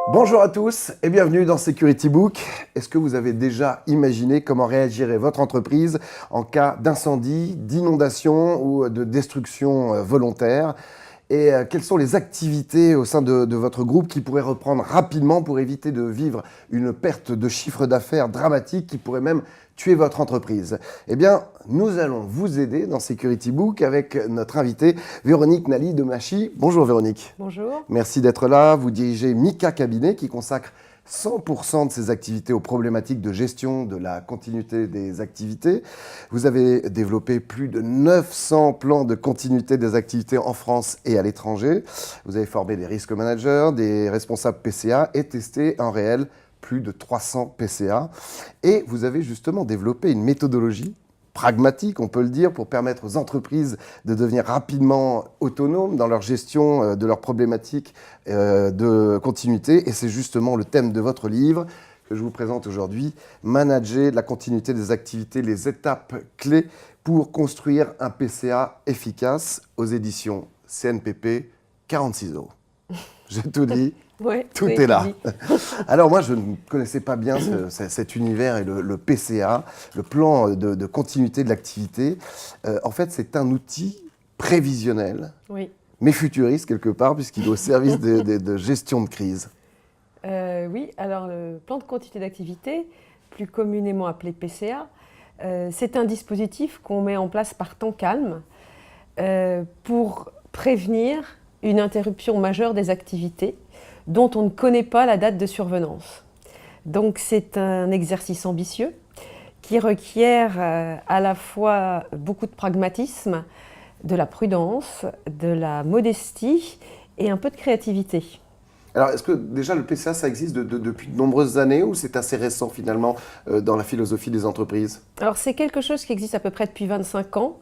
Bonjour à tous et bienvenue dans Security Book. Est-ce que vous avez déjà imaginé comment réagirait votre entreprise en cas d'incendie, d'inondation ou de destruction volontaire ? Et quelles sont les activités au sein de votre groupe qui pourraient reprendre rapidement pour éviter de vivre une perte de chiffre d'affaires dramatique qui pourrait même tuer votre entreprise? Eh bien, nous allons vous aider dans Security Book avec notre invitée Véronique Nali-Demachi. Bonjour Véronique. Bonjour. Merci d'être là. Vous dirigez Mika Cabinet qui consacre 100% de ses activités aux problématiques de gestion de la continuité des activités. Vous avez développé plus de 900 plans de continuité des activités en France et à l'étranger. Vous avez formé des risk managers, des responsables PCA et testé en réel plus de 300 PCA. Et vous avez justement développé une méthodologie pragmatique, on peut le dire, pour permettre aux entreprises de devenir rapidement autonomes dans leur gestion de leurs problématiques de continuité. Et c'est justement le thème de votre livre que je vous présente aujourd'hui, Manager la continuité des activités, les étapes clés pour construire un PCA efficace, aux éditions CNPP, 46 €. J'ai tout dit. Ouais, tout est là. Alors moi, je ne connaissais pas bien cet univers et le PCA, le plan de continuité de l'activité. En fait, c'est un outil prévisionnel, oui. mais futuriste quelque part, puisqu'il est au service de gestion de crise. Oui, alors le plan de continuité d'activité, plus communément appelé PCA, c'est un dispositif qu'on met en place par temps calme pour prévenir une interruption majeure des activités dont on ne connaît pas la date de survenance. Donc c'est un exercice ambitieux qui requiert à la fois beaucoup de pragmatisme, de la prudence, de la modestie et un peu de créativité. Alors, est-ce que déjà le PCA, ça existe depuis de nombreuses années ou c'est assez récent finalement dans la philosophie des entreprises? Alors c'est quelque chose qui existe à peu près depuis 25 ans.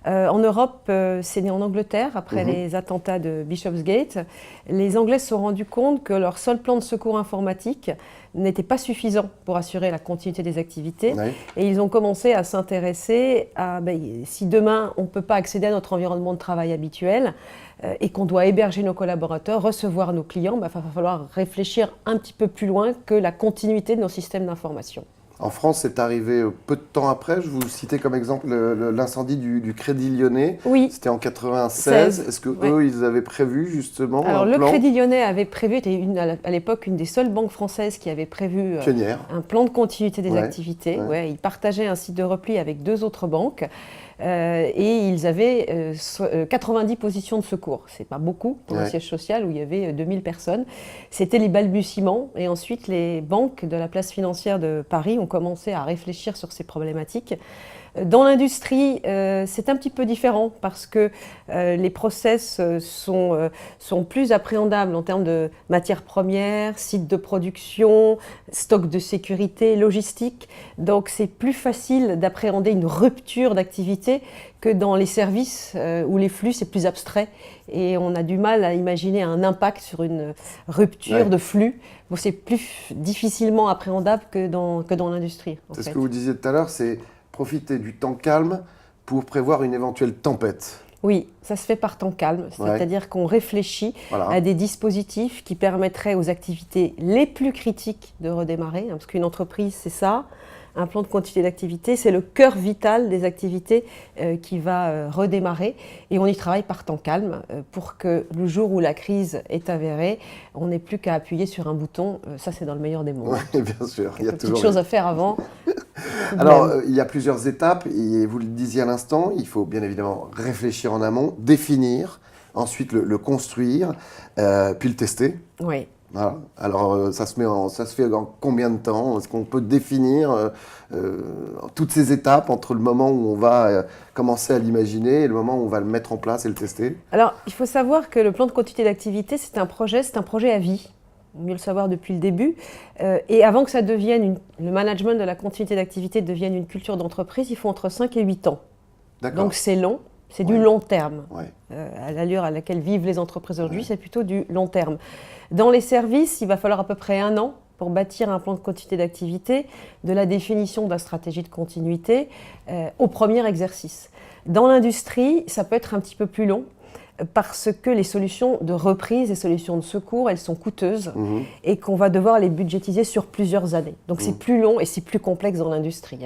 En Europe, c'est né en Angleterre après les attentats de Bishopsgate. Les Anglais se sont rendus compte que leur seul plan de secours informatique n'était pas suffisant pour assurer la continuité des activités. Oui. Et ils ont commencé à s'intéresser à si demain on ne peut pas accéder à notre environnement de travail habituel et qu'on doit héberger nos collaborateurs, recevoir nos clients, il va falloir réfléchir un petit peu plus loin que la continuité de nos systèmes d'information. En France, c'est arrivé peu de temps après. Je vous citais comme exemple l'incendie du Crédit Lyonnais. Oui. C'était en 96. Est-ce que ouais. eux, ils avaient prévu justement Alors, un le plan Crédit Lyonnais avait prévu, était à l'époque une des seules banques françaises qui avait prévu pionnière? un plan de continuité des Ouais, activités. ouais. Ouais, ils partageaient un site de repli avec 2 autres banques. Et ils avaient 90 positions de secours. C'est pas beaucoup pour un siège social où il y avait 2000 personnes. C'était les balbutiements. Et ensuite, les banques de la place financière de Paris ont commencé à réfléchir sur ces problématiques. Dans l'industrie, c'est un petit peu différent parce que les process sont plus appréhendables en termes de matières premières, sites de production, stock de sécurité, logistique. Donc c'est plus facile d'appréhender une rupture d'activité que dans les services où les flux c'est plus abstrait et on a du mal à imaginer un impact sur une rupture de flux. Bon, c'est plus difficilement appréhendable que dans l'industrie. C'est ce que vous disiez tout à l'heure, c'est profiter du temps calme pour prévoir une éventuelle tempête. Oui, ça se fait par temps calme, c'est-à-dire qu'on réfléchit à des dispositifs qui permettraient aux activités les plus critiques de redémarrer, parce qu'une entreprise, c'est ça. Un plan de continuité d'activité, c'est le cœur vital des activités qui va redémarrer. Et on y travaille par temps calme pour que le jour où la crise est avérée, on n'ait plus qu'à appuyer sur un bouton. Ça, c'est dans le meilleur des mondes. Oui, bien sûr. Il y a toujours quelque chose à faire avant. Alors, il y a plusieurs étapes. Et vous le disiez à l'instant, il faut bien évidemment réfléchir en amont, définir, ensuite le construire, puis le tester. Oui. Voilà. Alors, ça se fait en combien de temps? Est-ce qu'on peut définir toutes ces étapes entre le moment où on va commencer à l'imaginer et le moment où on va le mettre en place et le tester? Alors, il faut savoir que le plan de continuité d'activité, c'est un projet à vie. Mieux le savoir depuis le début. Et avant que ça devienne, le management de la continuité d'activité devienne une culture d'entreprise, il faut entre 5 et 8 ans. Donc c'est long. C'est du long terme. À l'allure à laquelle vivent les entreprises aujourd'hui, c'est plutôt du long terme. Dans les services, il va falloir à peu près 1 an pour bâtir un plan de continuité d'activité, de la définition de la stratégie de continuité au premier exercice. Dans l'industrie, ça peut être un petit peu plus long. parce que les solutions de reprise, les solutions de secours, elles sont coûteuses et qu'on va devoir les budgétiser sur plusieurs années. Donc c'est plus long et c'est plus complexe dans l'industrie.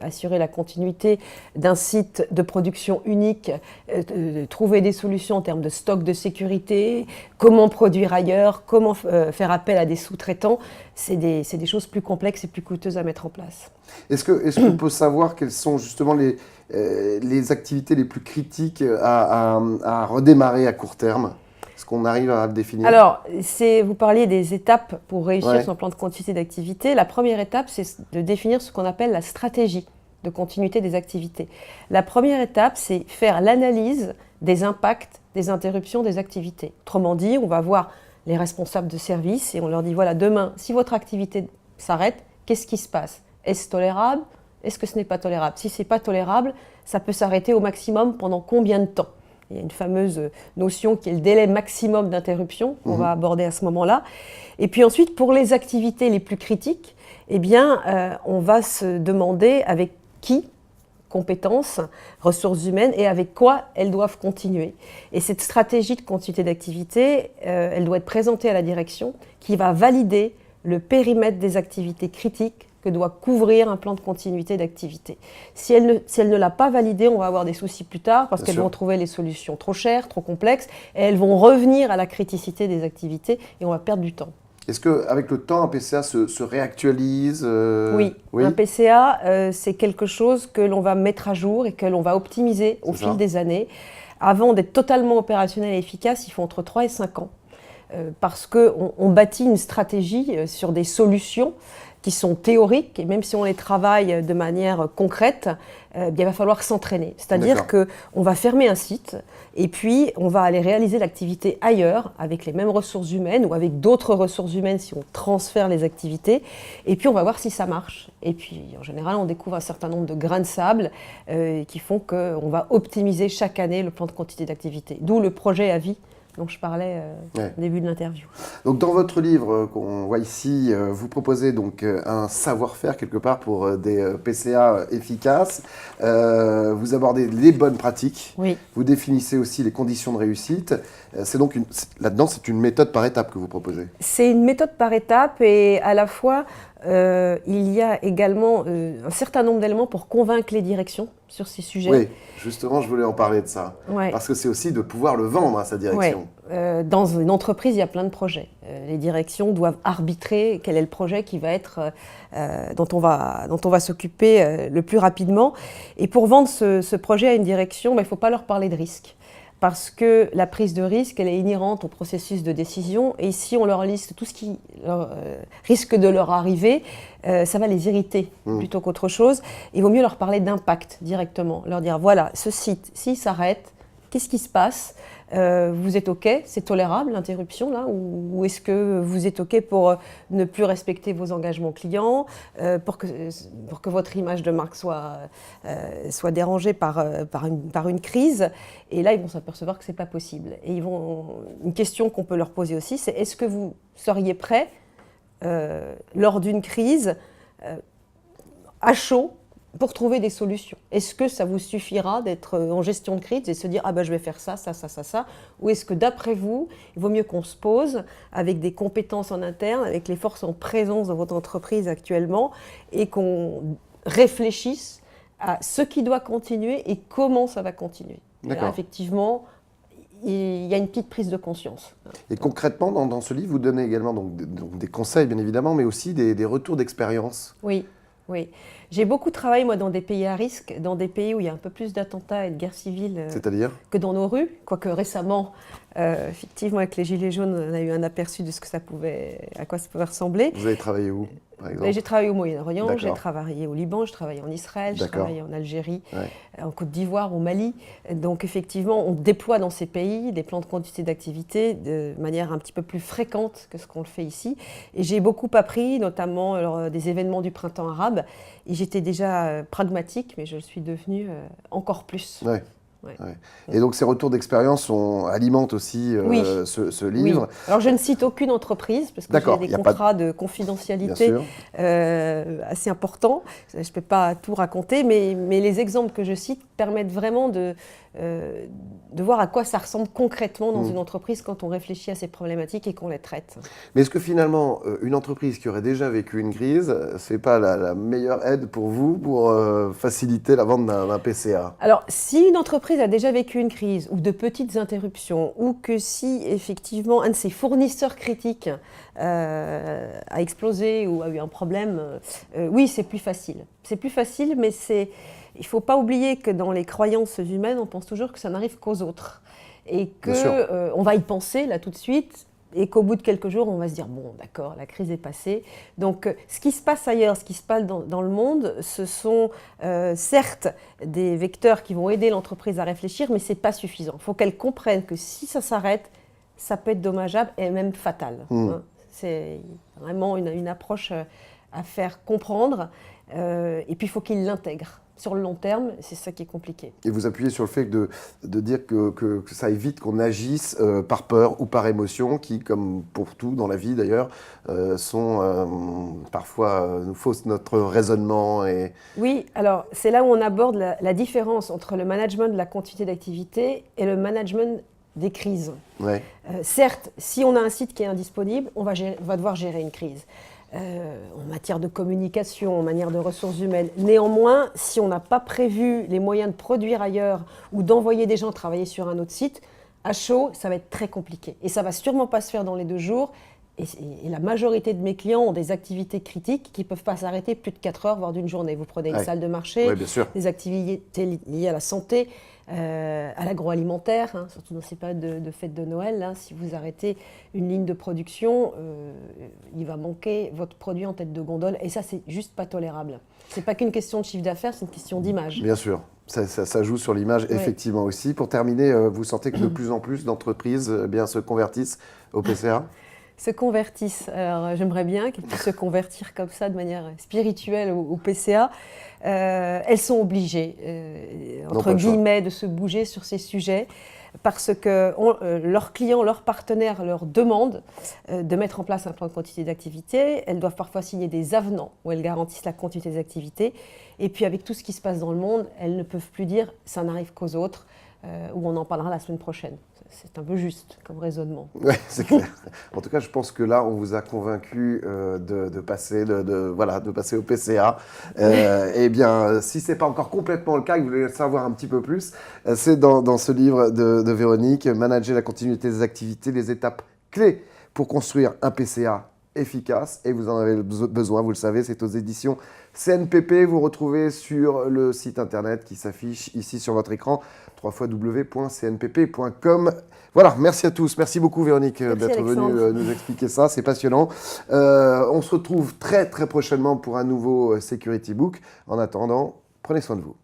Assurer la continuité d'un site de production unique, trouver des solutions en termes de stock de sécurité, comment produire ailleurs, comment faire appel à des sous-traitants, c'est des choses plus complexes et plus coûteuses à mettre en place. Est-ce qu'on peut savoir quelles sont justement les activités les plus critiques à redémarrer à court terme? Est-ce qu'on arrive à le définir? Alors, vous parliez des étapes pour réussir son plan de continuité d'activité. La première étape, c'est de définir ce qu'on appelle la stratégie de continuité des activités. La première étape, c'est faire l'analyse des impacts, des interruptions des activités. Autrement dit, on va voir les responsables de service et on leur dit, voilà, demain, si votre activité s'arrête, qu'est-ce qui se passe? Est-ce tolérable? Est-ce que ce n'est pas tolérable? Si ce n'est pas tolérable, ça peut s'arrêter au maximum pendant combien de temps? Il y a une fameuse notion qui est le délai maximum d'interruption qu'on va aborder à ce moment-là. Et puis ensuite, pour les activités les plus critiques, eh bien, on va se demander avec qui, compétences, ressources humaines, et avec quoi elles doivent continuer. Et cette stratégie de continuité d'activité, elle doit être présentée à la direction qui va valider le périmètre des activités critiques que doit couvrir un plan de continuité d'activité. Si elle ne l'a pas validé, on va avoir des soucis plus tard parce qu'elles vont trouver les solutions trop chères, trop complexes, et elles vont revenir à la criticité des activités et on va perdre du temps. Est-ce qu'avec le temps, un PCA se réactualise? Oui, un PCA, c'est quelque chose que l'on va mettre à jour et que l'on va optimiser au fil des années. Avant d'être totalement opérationnel et efficace, il faut entre 3 et 5 ans. Parce qu'on bâtit une stratégie sur des solutions qui sont théoriques, et même si on les travaille de manière concrète, il va falloir s'entraîner. C'est-à-dire qu'on va fermer un site, et puis on va aller réaliser l'activité ailleurs, avec les mêmes ressources humaines, ou avec d'autres ressources humaines si on transfère les activités, et puis on va voir si ça marche. Et puis en général, on découvre un certain nombre de grains de sable qui font qu'on va optimiser chaque année le plan de quantité d'activité. D'où le projet à vie dont je parlais au début de l'interview. Donc dans votre livre qu'on voit ici, vous proposez donc un savoir-faire quelque part pour des PCA efficaces. Vous abordez les bonnes pratiques. Oui. Vous définissez aussi les conditions de réussite. C'est donc là-dedans, c'est une méthode par étape que vous proposez. C'est une méthode par étape et à la fois il y a également un certain nombre d'éléments pour convaincre les directions sur ces sujets. Oui, justement, je voulais en parler de ça. Ouais. Parce que c'est aussi de pouvoir le vendre à sa direction. Ouais. Dans une entreprise, il y a plein de projets. Les directions doivent arbitrer quel est le projet qui va être, dont on va s'occuper le plus rapidement. Et pour vendre ce projet à une direction, il ne faut pas leur parler de risque. Parce que la prise de risque, elle est inhérente au processus de décision. Et si on leur liste tout ce qui risque de leur arriver, ça va les irriter plutôt qu'autre chose. Il vaut mieux leur parler d'impact directement. Leur dire, voilà, ce site, s'il s'arrête, qu'est-ce qui se passe? Vous êtes OK? C'est tolérable, l'interruption, là? Ou est-ce que vous êtes OK pour ne plus respecter vos engagements clients, pour que votre image de marque soit dérangée par une crise? Et là, ils vont s'apercevoir que ce n'est pas possible. Et une question qu'on peut leur poser aussi, c'est est-ce que vous seriez prêt, lors d'une crise, à chaud, pour trouver des solutions? Est-ce que ça vous suffira d'être en gestion de crise et se dire « Ah ben je vais faire ça, ça, ça, ça, ça » ou est-ce que d'après vous, il vaut mieux qu'on se pose avec des compétences en interne, avec les forces en présence dans votre entreprise actuellement et qu'on réfléchisse à ce qui doit continuer et comment ça va continuer? Là, effectivement, il y a une petite prise de conscience. Et concrètement, dans ce livre, vous donnez également donc des conseils, bien évidemment, mais aussi des retours d'expérience. Oui. Oui, j'ai beaucoup travaillé moi dans des pays à risque, dans des pays où il y a un peu plus d'attentats et de guerres civiles que dans nos rues, quoique récemment, effectivement avec les Gilets jaunes, on a eu un aperçu de à quoi ça pouvait ressembler. Vous avez travaillé où, par exemple? J'ai travaillé au Moyen-Orient, j'ai travaillé au Liban, j'ai travaillé en Israël, j'ai travaillé en Algérie, en Côte d'Ivoire, au Mali. Donc effectivement, on déploie dans ces pays des plans de quantité d'activité de manière un petit peu plus fréquente que ce qu'on le fait ici. Et j'ai beaucoup appris, notamment lors des événements du printemps arabe. Et j'étais déjà pragmatique, mais je le suis devenue encore plus. Ouais. Ouais. Ouais. Et donc ces retours d'expérience alimentent aussi Oui. ce livre. Oui. Alors je ne cite aucune entreprise parce que j'ai des contrats de confidentialité assez importants. Je ne peux pas tout raconter, mais les exemples que je cite permettent vraiment de voir à quoi ça ressemble concrètement dans une entreprise quand on réfléchit à ces problématiques et qu'on les traite. Mais est-ce que finalement, une entreprise qui aurait déjà vécu une crise, ce n'est pas la meilleure aide pour vous pour faciliter la vente d'un PCA? Alors, si une entreprise a déjà vécu une crise ou de petites interruptions, ou que si effectivement un de ses fournisseurs critiques a explosé ou a eu un problème, oui, c'est plus facile. C'est plus facile, mais il ne faut pas oublier que dans les croyances humaines, on pense toujours que ça n'arrive qu'aux autres. Et qu'on va y penser là tout de suite, et qu'au bout de quelques jours, on va se dire, bon, d'accord, la crise est passée. Donc, ce qui se passe ailleurs, ce qui se passe dans le monde, ce sont certes des vecteurs qui vont aider l'entreprise à réfléchir, mais ce n'est pas suffisant. Il faut qu'elle comprenne que si ça s'arrête, ça peut être dommageable et même fatal. Hein. C'est vraiment une approche à faire comprendre. Et puis, il faut qu'il l'intègre. Sur le long terme, c'est ça qui est compliqué. Et vous appuyez sur le fait de dire que ça évite qu'on agisse par peur ou par émotion, qui, comme pour tout dans la vie d'ailleurs, parfois nous faussent notre raisonnement. Oui, alors c'est là où on aborde la différence entre le management de la continuité d'activité et le management des crises. Ouais. Certes, si on a un site qui est indisponible, on va devoir gérer une crise. En matière de communication, en matière de ressources humaines. Néanmoins, si on n'a pas prévu les moyens de produire ailleurs ou d'envoyer des gens travailler sur un autre site, à chaud, ça va être très compliqué. Et ça ne va sûrement pas se faire dans les 2 jours. Et la majorité de mes clients ont des activités critiques qui ne peuvent pas s'arrêter plus de 4 heures, voire d'une journée. Vous prenez une salle de marché, des activités liées à la santé, à l'agroalimentaire, hein, surtout dans ces périodes de fêtes de Noël. Hein, si vous arrêtez une ligne de production, il va manquer votre produit en tête de gondole. Et ça, c'est juste pas tolérable. Ce n'est pas qu'une question de chiffre d'affaires, c'est une question d'image. Bien sûr. Ça joue sur l'image, effectivement aussi. Pour terminer, vous sentez que de plus en plus d'entreprises se convertissent au PCA ? Se convertissent. Alors, j'aimerais bien qu'elles puissent se convertir comme ça de manière spirituelle au PCA. Elles sont obligées, entre guillemets, de se bouger sur ces sujets parce que leurs clients, leurs partenaires leur demandent de mettre en place un plan de continuité d'activité. Elles doivent parfois signer des avenants où elles garantissent la continuité des activités. Et puis avec tout ce qui se passe dans le monde, elles ne peuvent plus dire « ça n'arrive qu'aux autres » ou on en parlera la semaine prochaine. C'est un peu juste comme raisonnement. Oui, c'est clair. En tout cas, je pense que là, on vous a convaincu de passer au PCA. Eh bien, si ce n'est pas encore complètement le cas, que vous voulez savoir un petit peu plus, c'est dans ce livre de Véronique, « Manager la continuité des activités, les étapes clés pour construire un PCA efficace ». Et vous en avez besoin, vous le savez, c'est aux éditions CNPP. Vous retrouvez sur le site internet qui s'affiche ici sur votre écran, www.cnpp.com. Voilà, merci à tous. Merci beaucoup Véronique d'être venue nous expliquer ça, c'est passionnant. On se retrouve très très prochainement pour un nouveau Security Book. En attendant, prenez soin de vous.